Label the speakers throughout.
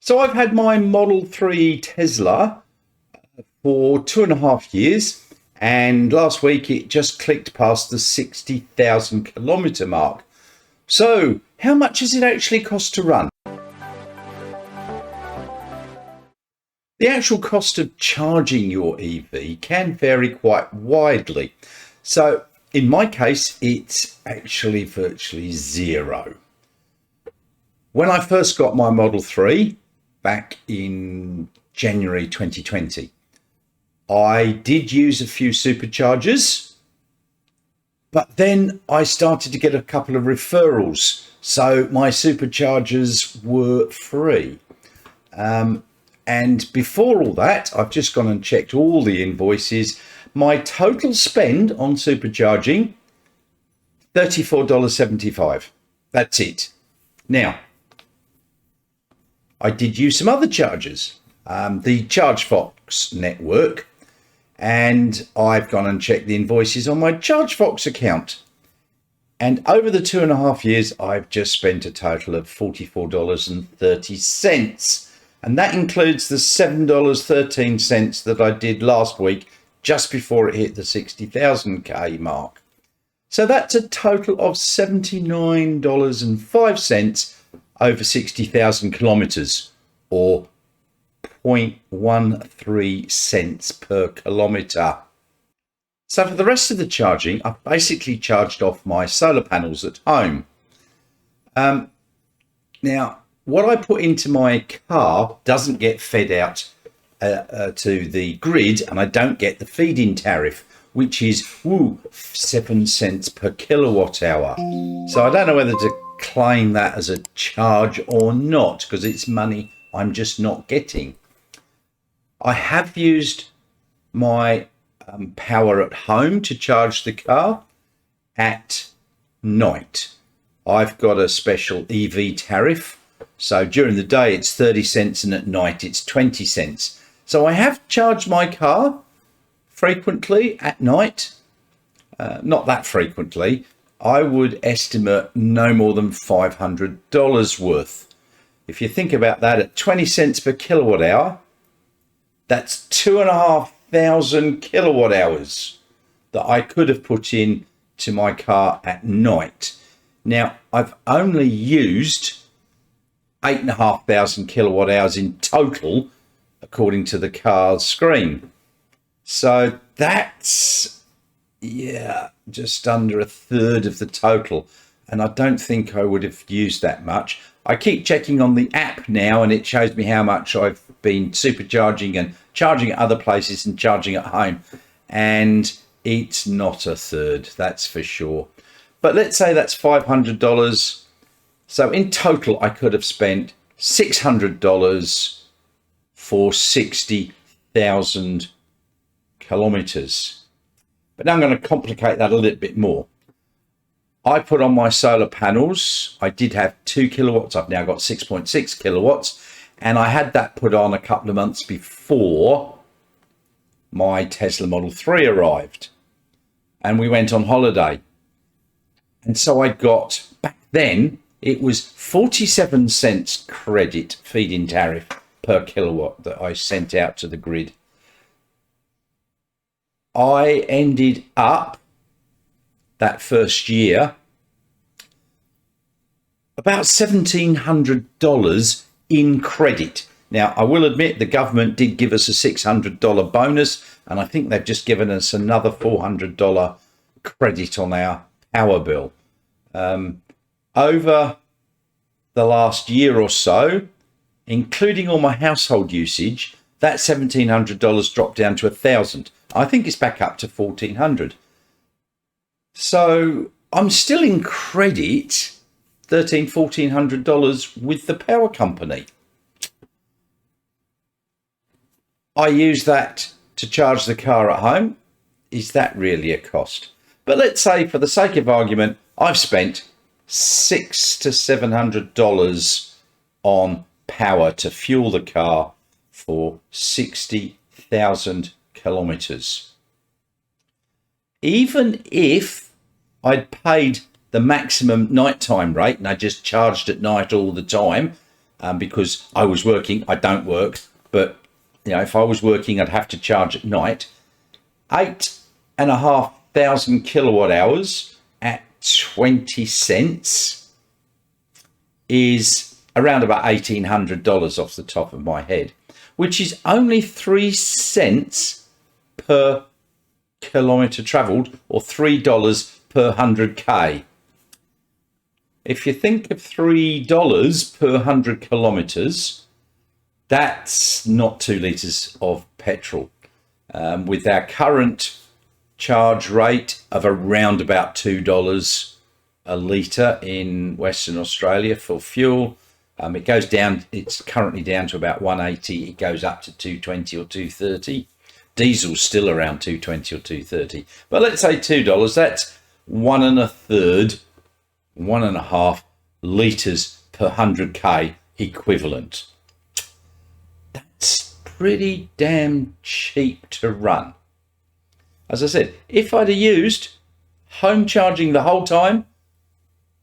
Speaker 1: So I've had my Model 3 Tesla for 2.5 years, and last week it just clicked past the 60,000 kilometre mark. So how much does it actually cost to run? The actual cost of charging your EV can vary quite widely. So in my case, it's actually virtually zero. When I first got my Model 3 back in January 2020, I did use a few superchargers, but then I started to get a couple of referrals. So my superchargers were free. And before all that, I've just gone and checked all the invoices. My total spend on supercharging, $34.75. That's it. Now, I did use some other chargers, the ChargeFox network, and I've gone and checked the invoices on my ChargeFox account. And over the 2.5 years, I've just spent a total of $44.30. And that includes the $7.13 that I did last week, just before it hit the 60,000K mark. So that's a total of $79.05 over 60,000 kilometres, or 0.13 cents per kilometre. So for the rest of the charging, I've basically charged off my solar panels at home. Now, what I put into my car doesn't get fed out to the grid, and I don't get the feed-in tariff, which is 7 cents per kilowatt hour. So I don't know whether to claim that as a charge or not, because it's money I'm just not getting. I have used my power at home to charge the car at night. I've got a special EV tariff. So during the day it's 30 cents and at night it's 20 cents. So I have charged my car frequently at night. Not that frequently. I would estimate no more than $500 worth. If you think about that, at 20 cents per kilowatt hour, that's 2,500 kilowatt hours that I could have put in to my car at night. Now, I've only used 8,500 kilowatt hours in total, according to the car's screen. So that's, just under a third of the total. And I don't think I would have used that much. I keep checking on the app now, and it shows me how much I've been supercharging and charging at other places and charging at home. And it's not a third, that's for sure. But let's say that's $500. So in total, I could have spent $600 for 60,000 kilometers. But now I'm going to complicate that a little bit more. I put on my solar panels. I did have 2 kilowatts. I've now got 6.6 kilowatts. And I had that put on a couple of months before my Tesla Model 3 arrived. And we went on holiday. And so I got, back then, it was 47 cents credit feed-in tariff per kilowatt that I sent out to the grid. I ended up that first year about $1,700 in credit. Now, I will admit the government did give us a $600 bonus, and I think they've just given us another $400 credit on our power bill. Over the last year or so, including all my household usage, that $1,700 dropped down to $1,000. I think it's back up to $1,400. So I'm still in credit, $1,400 with the power company. I use that to charge the car at home. Is that really a cost? But let's say, for the sake of argument, I've spent $600 to $700 on power to fuel the car for 60,000 kilometers. Even if I'd paid the maximum nighttime rate and I just charged at night all the time, because I was working. I don't work, but if I was working, I'd have to charge at night. 8,500 kilowatt hours at 20 cents is around about $1,800 off the top of my head, which is only 3 cents per kilometre travelled, or $3 per 100k. If you think of $3 per 100 kilometres, that's not 2 litres of petrol. With our current charge rate of around about $2 a litre in Western Australia for fuel, it goes down. It's currently down to about 180. It goes up to 220 or 230. Diesel's still around 220 or 230. But let's say $2. That's 1.5 litres per 100k equivalent. That's pretty damn cheap to run. As I said, if I'd have used home charging the whole time,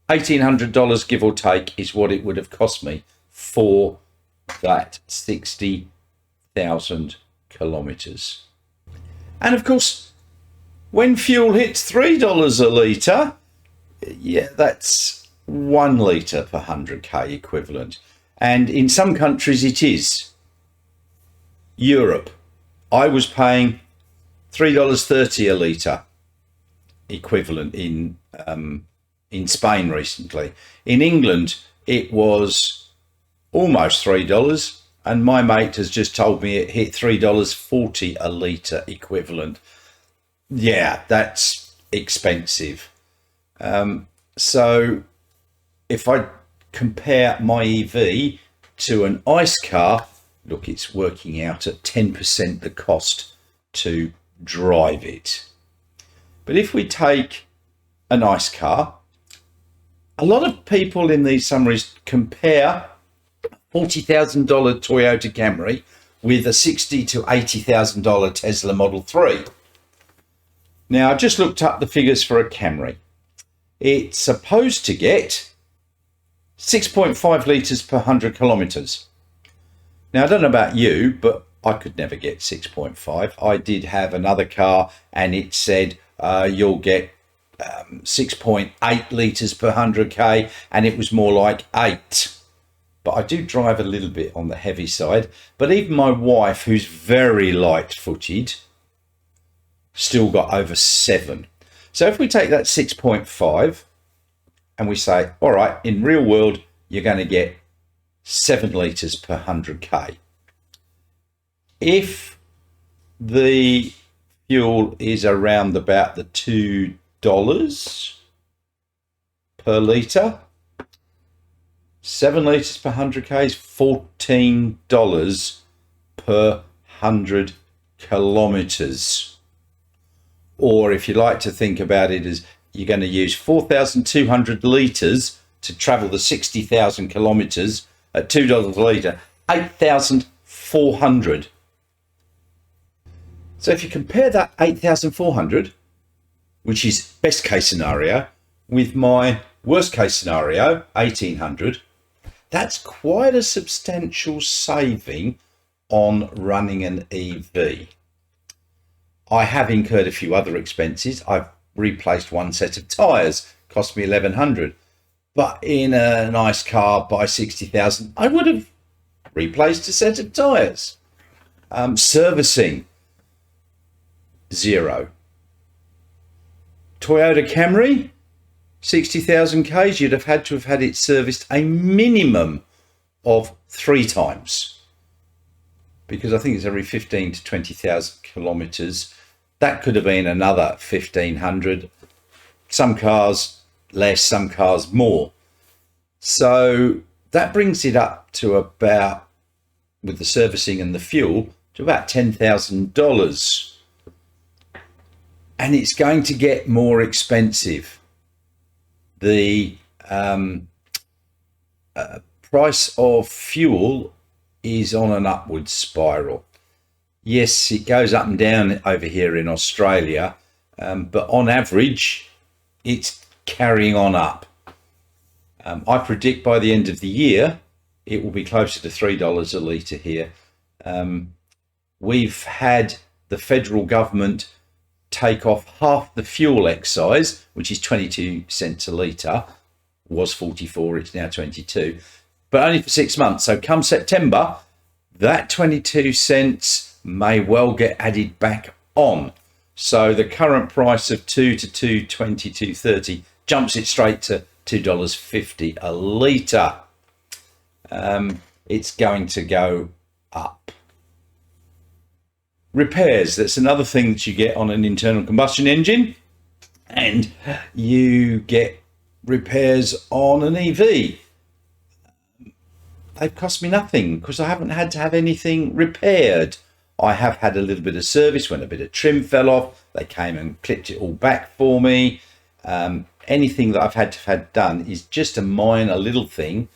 Speaker 1: $1,800 give or take is what it would have cost me for that 60,000 kilometres. And of course, when fuel hits $3 a litre, that's 1 litre per 100k equivalent. And in some countries it is. Europe, I was paying $3.30 a litre equivalent in Spain recently. In England, it was almost $3, and my mate has just told me it hit $3.40 a litre equivalent. Yeah, that's expensive. So if I compare my EV to an ICE car, look, it's working out at 10% the cost to drive it. But if we take an ICE car, a lot of people in these summaries compare $40,000 Toyota Camry with a $60,000 to $80,000 Tesla Model 3. Now, I just looked up the figures for a Camry. It's supposed to get 6.5 litres per 100 kilometres. Now, I don't know about you, but I could never get 6.5. I did have another car and it said you'll get 6.8 litres per 100k, and it was more like 8. But I do drive a little bit on the heavy side. But even my wife, who's very light-footed, still got over 7. So if we take that 6.5 and we say, all right, in real world, you're going to get 7 litres per 100k. If the fuel is around about the $2 per litre, 7 litres per 100k is $14 per 100 kilometres. Or if you like to think about it as you're going to use 4,200 litres to travel the 60,000 kilometres at $2 a litre, 8,400. So if you compare that 8,400, which is best case scenario, with my worst case scenario, 1,800, that's quite a substantial saving on running an EV. I have incurred a few other expenses. I've replaced one set of tyres, cost me 1,100. But in a nice car by 60,000, I would have replaced a set of tyres. Servicing, $0. Toyota Camry, 60,000 Ks, you'd have had to have had it serviced a minimum of 3 times. Because I think it's every 15 to 20,000 kilometres. That could have been another 1,500. Some cars less, some cars more. So that brings it up to about, with the servicing and the fuel, to about $10,000. And it's going to get more expensive. The price of fuel is on an upward spiral. Yes, it goes up and down over here in Australia, but on average, it's carrying on up. I predict by the end of the year, it will be closer to $3 a litre here. We've had the federal government take off half the fuel excise, which is 22 cents a litre. Was 44, it's now 22, but only for 6 months. So come September, that 22 cents may well get added back on. So the current price of 2 to 2.20, 2.30 jumps it straight to $2.50 a litre. It's going to go up. Repairs, that's another thing that you get on an internal combustion engine, and you get repairs on an EV. They've cost me nothing because I haven't had to have anything repaired. I have had a little bit of service when a bit of trim fell off. They came and clipped it all back for me. Anything that I've had to have done is just a minor little thing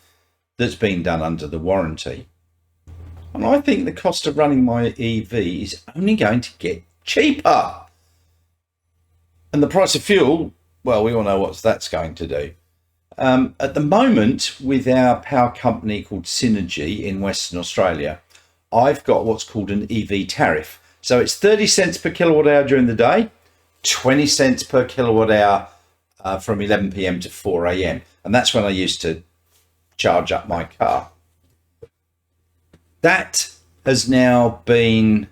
Speaker 1: that's been done under the warranty. And I think the cost of running my EV is only going to get cheaper. And the price of fuel, well, we all know what that's going to do. At the moment, with our power company called Synergy in Western Australia, I've got what's called an EV tariff. So it's 30 cents per kilowatt hour during the day, 20 cents per kilowatt hour from 11 p.m. to 4 a.m. And that's when I used to charge up my car. That has now been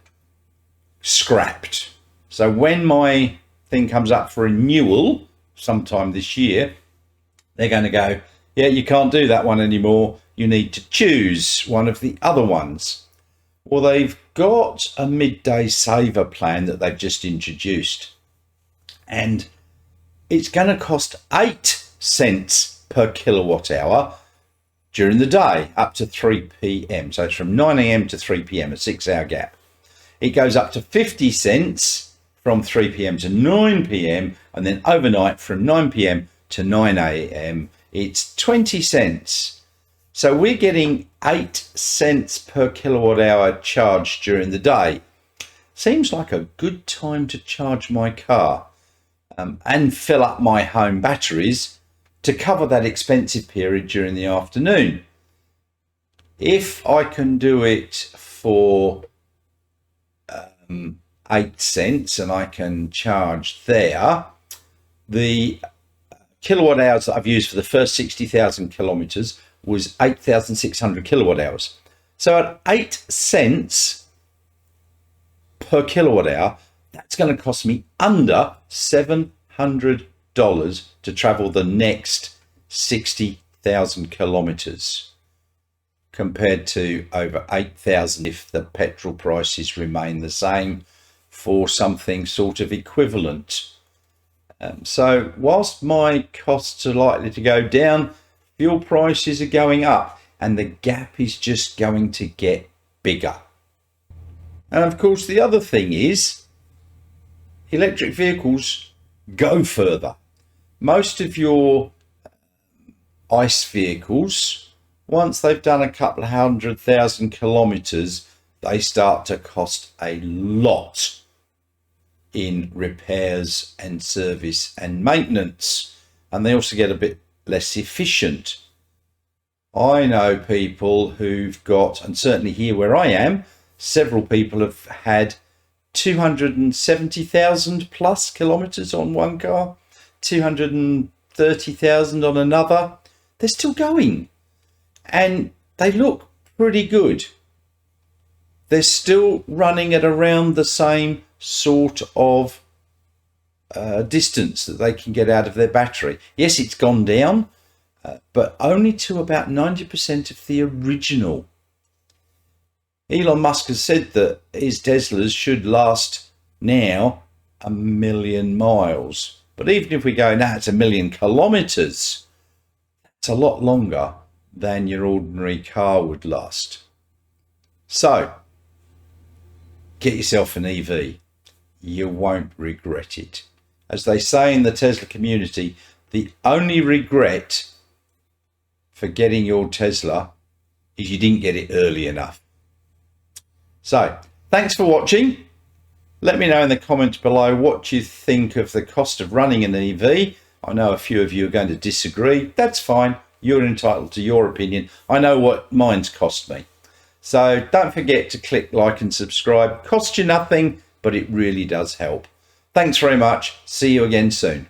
Speaker 1: scrapped. So when my thing comes up for renewal sometime this year, they're going to go, yeah, you can't do that one anymore. You need to choose one of the other ones. Well, they've got a midday saver plan that they've just introduced, and it's going to cost 8 cents per kilowatt hour during the day up to 3 p.m. So it's from 9 a.m. to 3 p.m., a 6-hour gap. It goes up to 50 cents from 3 p.m. to 9 p.m. and then overnight from 9 p.m. to 9 a.m. it's 20 cents. So we're getting 8 cents per kilowatt hour charged during the day. Seems like a good time to charge my car and fill up my home batteries to cover that expensive period during the afternoon. If I can do it for 8 cents and I can charge there, the kilowatt hours that I've used for the first 60,000 kilometers was 8,600 kilowatt hours. So at 8 cents per kilowatt hour, that's going to cost me under $700 to travel the next 60,000 kilometers, compared to over 8,000 if the petrol prices remain the same for something sort of equivalent. So whilst my costs are likely to go down, fuel prices are going up, and the gap is just going to get bigger. And of course, the other thing is electric vehicles go further. Most of your ICE vehicles, once they've done a couple of 100,000 kilometers, they start to cost a lot in repairs and service and maintenance, and they also get a bit less efficient. I know people who've got, and certainly here where I am, several people have had 270,000 plus kilometers on one car, 230,000 on another. They're still going and they look pretty good. They're still running at around the same sort of distance that they can get out of their battery. Yes, it's gone down, but only to about 90% of the original. Elon Musk has said that his Teslas should last now 1 million miles. But even if we go, now it's 1 million kilometers, it's a lot longer than your ordinary car would last. So, get yourself an EV. You won't regret it. As they say in the Tesla community, the only regret for getting your Tesla is you didn't get it early enough. So, thanks for watching. Let me know in the comments below what you think of the cost of running an EV. I know a few of you are going to disagree. That's fine. You're entitled to your opinion. I know what mine's cost me. So don't forget to click like and subscribe. Costs you nothing, but it really does help. Thanks very much. See you again soon.